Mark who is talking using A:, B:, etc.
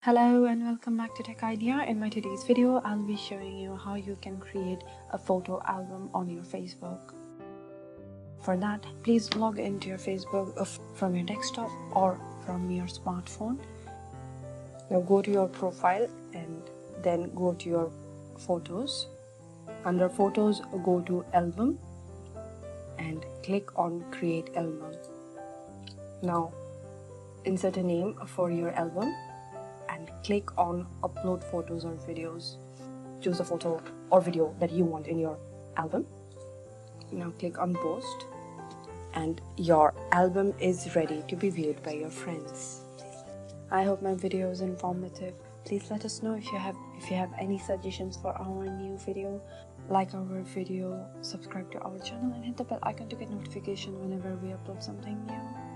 A: Hello and welcome back to Tech Idea. In my today's video, I'll be showing you how you can create a photo album on your Facebook. For that, please log into your Facebook from your desktop or from your smartphone. Now go to your profile and then go to your photos. Under photos, go to album and click on create album. Now insert a name for your album and click on upload photos or videos. Choose a photo or video that you want in your album. Now click on post and your album is ready to be viewed by your friends. I hope my video is informative. Please let us know if you have any suggestions for our new video. Like our video, subscribe to our channel and hit the bell icon to get notification whenever we upload something new.